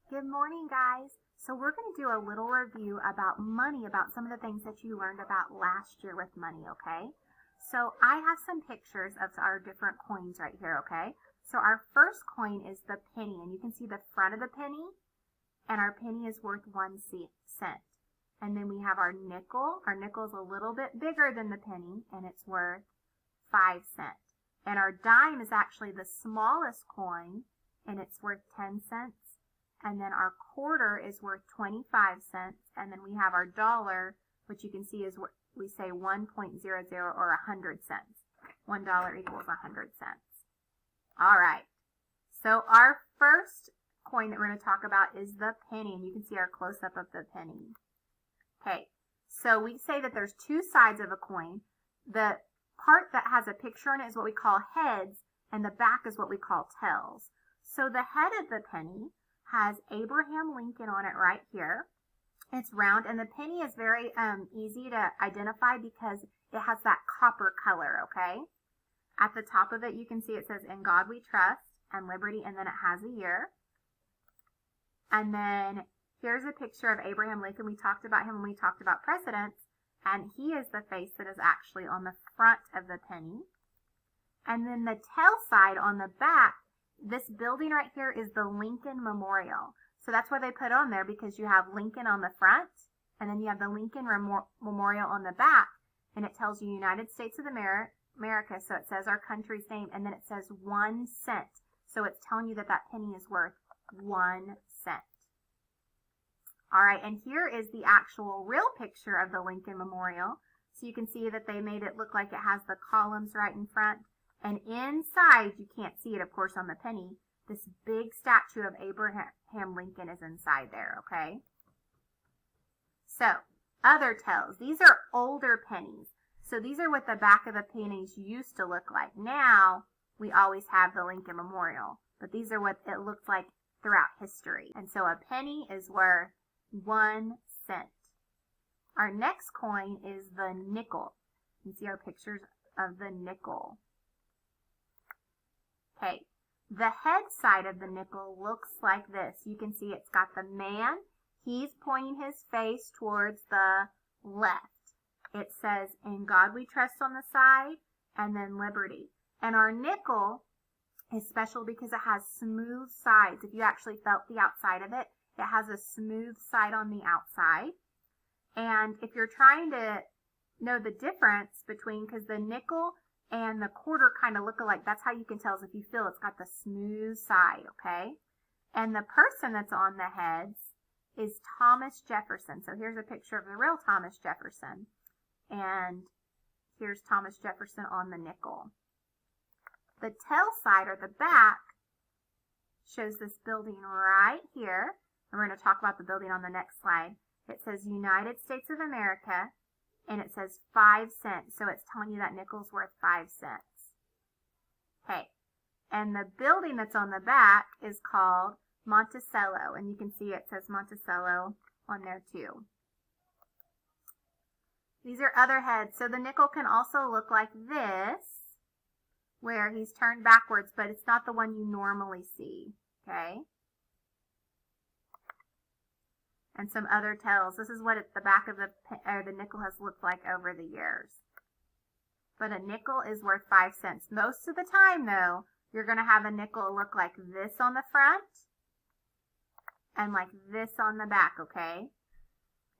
Good morning, guys. So we're going to do a little review about money, about some of the things that you learned about last year with money, okay? So I have some pictures of our different coins right here, okay? So our first coin is the penny, and you can see the front of the penny, and our penny is worth 1 cent. And then we have our nickel. Our nickel is a little bit bigger than the penny, and it's worth 5 cents. And our dime is actually the smallest coin, and it's worth 10 cents. And then our quarter is worth 25 cents. And then we have our dollar, which you can see is what we say 1.00 or 100 cents. $1 equals 100 cents. All right. So our first coin that we're going to talk about is the penny. And you can see our close-up of the penny. Okay. So we say that there's two sides of a coin. The part that has a picture in it is what we call heads, and the back is what we call tails. So the head of the penny has Abraham Lincoln on it right here. It's round, and the penny is very easy to identify because it has that copper color, okay? At the top of it, you can see it says, "In God We Trust," and liberty, and then it has a year. And then here's a picture of Abraham Lincoln. We talked about him when we talked about presidents, and he is the face that is actually on the front of the penny. And then the tail side on the back, this building right here is the Lincoln Memorial. So that's why they put on there, because you have Lincoln on the front, and then you have the Lincoln Memorial on the back, and it tells you United States of America, so it says our country's name, and then it says 1 cent. So it's telling you that that penny is worth 1 cent. All right, and here is the actual real picture of the Lincoln Memorial. So you can see that they made it look like it has the columns right in front. And inside, you can't see it, of course, on the penny, this big statue of Abraham Lincoln is inside there, okay? So, other tails. These are older pennies. So these are what the back of the pennies used to look like. Now, we always have the Lincoln Memorial. But these are what it looked like throughout history. And so a penny is worth 1 cent. Our next coin is the nickel. You can see our pictures of the nickel. Okay, the head side of the nickel looks like this. You can see it's got the man. He's pointing his face towards the left. It says, "In God We Trust" on the side, and then liberty. And our nickel is special because it has smooth sides. If you actually felt the outside of it, it has a smooth side on the outside. And if you're trying to know the difference between, because the nickel and the quarter kind of look alike, that's how you can tell is if you feel it's got the smooth side, okay? And the person that's on the heads is Thomas Jefferson. So here's a picture of the real Thomas Jefferson. And here's Thomas Jefferson on the nickel. The tail side, or the back, shows this building right here. And we're going to talk about the building on the next slide. It says United States of America, and it says 5 cents. So it's telling you that nickel's worth 5 cents. Okay. And the building that's on the back is called Monticello. And you can see it says Monticello on there too. These are other heads. So the nickel can also look like this, where he's turned backwards, but it's not the one you normally see. Okay. And some other tails. This is what the back of the nickel has looked like over the years. But a nickel is worth 5 cents. Most of the time, though, you're going to have a nickel look like this on the front and like this on the back, okay?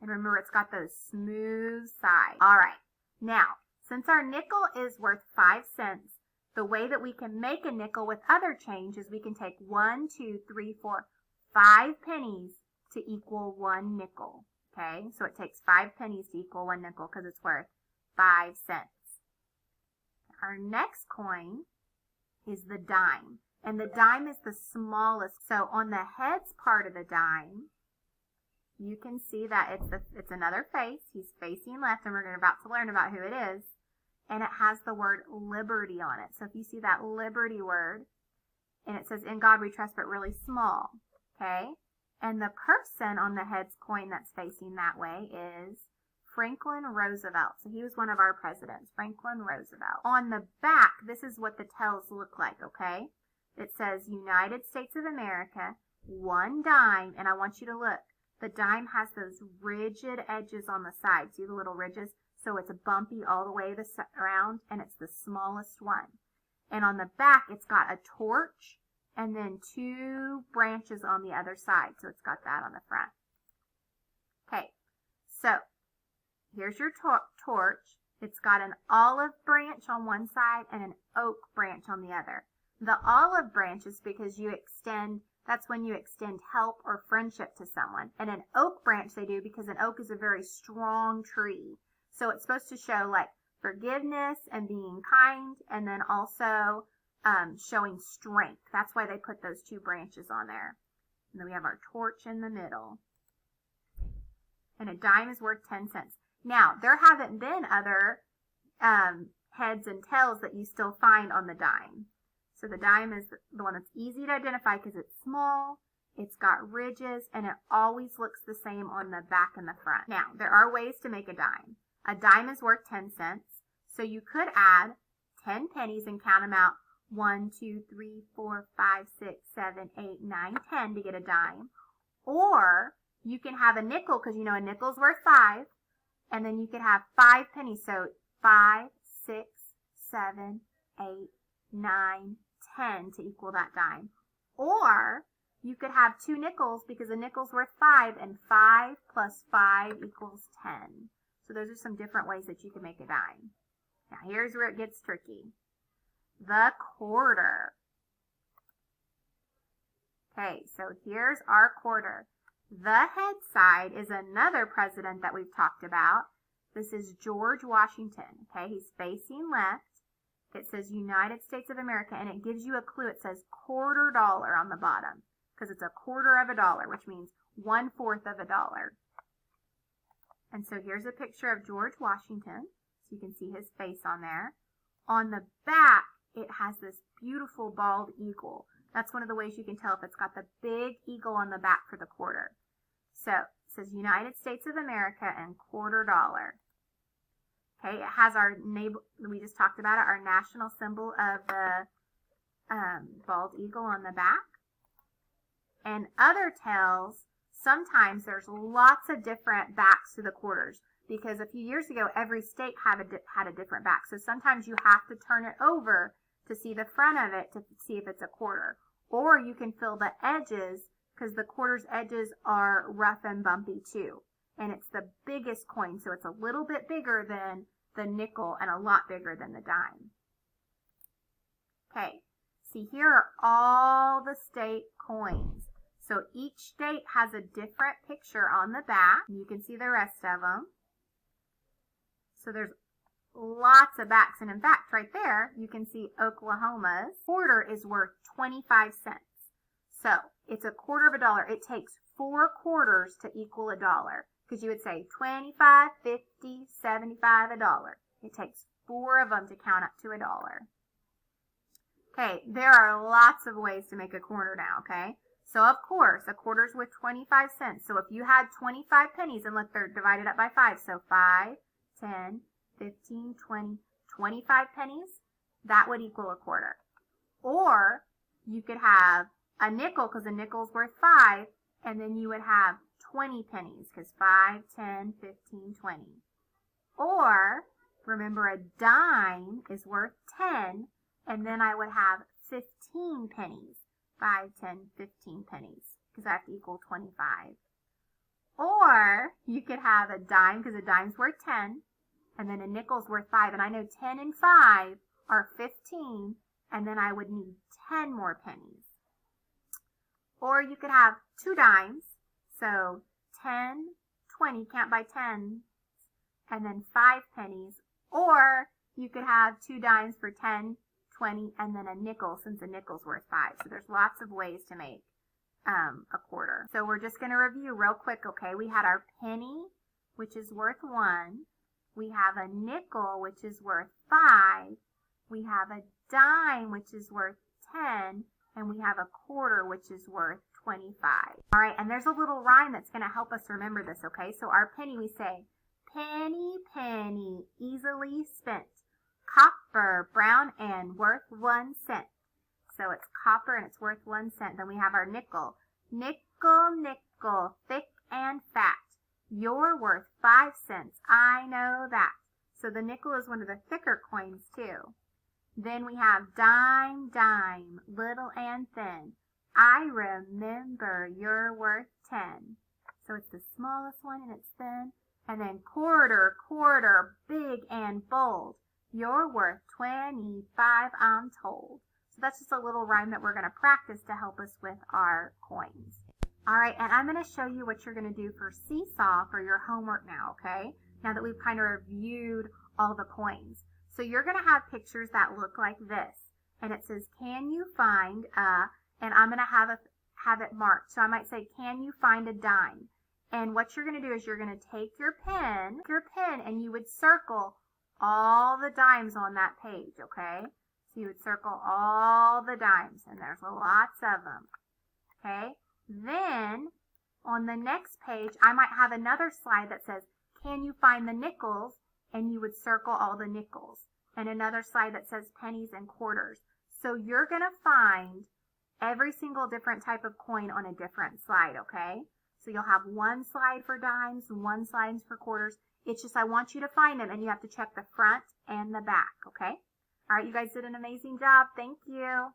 And remember, it's got those smooth sides. All right. Now, since our nickel is worth 5 cents, the way that we can make a nickel with other change is we can take 1, 2, 3, 4, 5 pennies to equal 1 nickel, okay? So it takes 5 pennies to equal 1 nickel because it's worth 5 cents. Our next coin is the dime, and the dime is the smallest. So on the heads part of the dime, you can see that it's another face. He's facing left, and we're about to learn about who it is. And it has the word liberty on it. So if you see that liberty word, and it says "In God We Trust," but really small, okay? And the person on the heads coin that's facing that way is Franklin Roosevelt. So he was one of our presidents, Franklin Roosevelt. On the back, this is what the tails look like, okay? It says United States of America, one dime, and I want you to look. The dime has those rigid edges on the side. See the little ridges? So it's bumpy all the way around, and it's the smallest one. And on the back, it's got a torch and then two branches on the other side. So it's got that on the front. Okay, so here's your torch. It's got an olive branch on one side and an oak branch on the other. The olive branch is because that's when you extend help or friendship to someone. And an oak branch they do because an oak is a very strong tree. So it's supposed to show like forgiveness and being kind, and then also showing strength. That's why they put those two branches on there. And then we have our torch in the middle. And a dime is worth 10 cents. Now, there haven't been other heads and tails that you still find on the dime. So the dime is the one that's easy to identify because it's small, it's got ridges, and it always looks the same on the back and the front. Now, there are ways to make a dime. A dime is worth 10 cents. So you could add 10 pennies and count them out 1, 2, 3, 4, 5, 6, 7, 8, 9, 10 to get a dime. Or you can have a nickel because you know a nickel's worth 5. And then you could have 5 pennies. So 5, 6, 7, 8, 9, 10 to equal that dime. Or you could have 2 nickels because a nickel's worth 5 and 5 plus 5 equals 10. So those are some different ways that you can make a dime. Now here's where it gets tricky. The quarter. Okay, so here's our quarter. The head side is another president that we've talked about. This is George Washington. Okay, he's facing left. It says United States of America, and it gives you a clue. It says $quarter on the bottom because it's $0.25, which means 1/4 of a dollar. And so here's a picture of George Washington. So you can see his face on there. On the back, it has this beautiful bald eagle. That's one of the ways you can tell if it's got the big eagle on the back for the quarter. So it says United States of America and $quarter. Okay, it has our we just talked about it, our national symbol of the bald eagle on the back. And other tails, sometimes there's lots of different backs to the quarters because a few years ago, every state had a different back. So sometimes you have to turn it over to see the front of it to see if it's a quarter. Or you can feel the edges because the quarter's edges are rough and bumpy too. And it's the biggest coin, so it's a little bit bigger than the nickel and a lot bigger than the dime. Okay, see here are all the state coins. So each state has a different picture on the back. You can see the rest of them. So there's lots of backs. And in fact, right there, you can see Oklahoma's quarter is worth 25 cents. So it's $0.25. It takes 4 quarters to equal a dollar. Because you would say 25, 50, 75, $1. It takes 4 of them to count up to $1. Okay, there are lots of ways to make a quarter now, okay? So of course, a quarter's worth 25 cents. So if you had 25 pennies, and look, they're divided up by 5. So 5, 10, 15, 20, 25 pennies, that would equal a quarter. Or you could have a nickel because a nickel's worth 5, and then you would have 20 pennies because 5, 10, 15, 20. Or, remember a dime is worth 10, and then I would have 15 pennies. 5, 10, 15 pennies because I have to equal 25. Or you could have a dime because a dime's worth 10, and then a nickel's worth 5. And I know 10 and 5 are 15, and then I would need 10 more pennies. Or you could have 2 dimes. So 10, 20, count by 10, and then 5 pennies. Or you could have 2 dimes for 10, 20, and then a nickel since a nickel's worth 5. So there's lots of ways to make a quarter. So we're just going to review real quick, okay? We had our penny, which is worth 1. We have a nickel, which is worth 5. We have a dime, which is worth 10. And we have a quarter, which is worth 25. All right, and there's a little rhyme that's going to help us remember this, okay? So our penny, we say, penny, penny, easily spent. Copper, brown, and worth 1 cent. So it's copper and it's worth 1 cent. Then we have our nickel. Nickel, nickel, thick and fat. You're worth 5 cents, I know that. So the nickel is one of the thicker coins too. Then we have dime, dime, little and thin. I remember you're worth 10. So it's the smallest one and it's thin. And then quarter, quarter, big and bold. You're worth 25, I'm told. So that's just a little rhyme that we're going to practice to help us with our coins. All right, and I'm going to show you what you're going to do for seesaw for your homework now, okay? Now that we've kind of reviewed all the coins. So you're going to have pictures that look like this. And it says, can you find and I'm going to have it marked. So I might say, can you find a dime? And what you're going to do is you're going to take your pen, and you would circle all the dimes on that page, okay? So you would circle all the dimes, and there's lots of them, okay? Then on the next page, I might have another slide that says, can you find the nickels? And you would circle all the nickels. And another slide that says pennies and quarters. So you're going to find every single different type of coin on a different slide, okay? So you'll have one slide for dimes, one slide for quarters. It's just I want you to find them, and you have to check the front and the back, okay? All right, you guys did an amazing job. Thank you.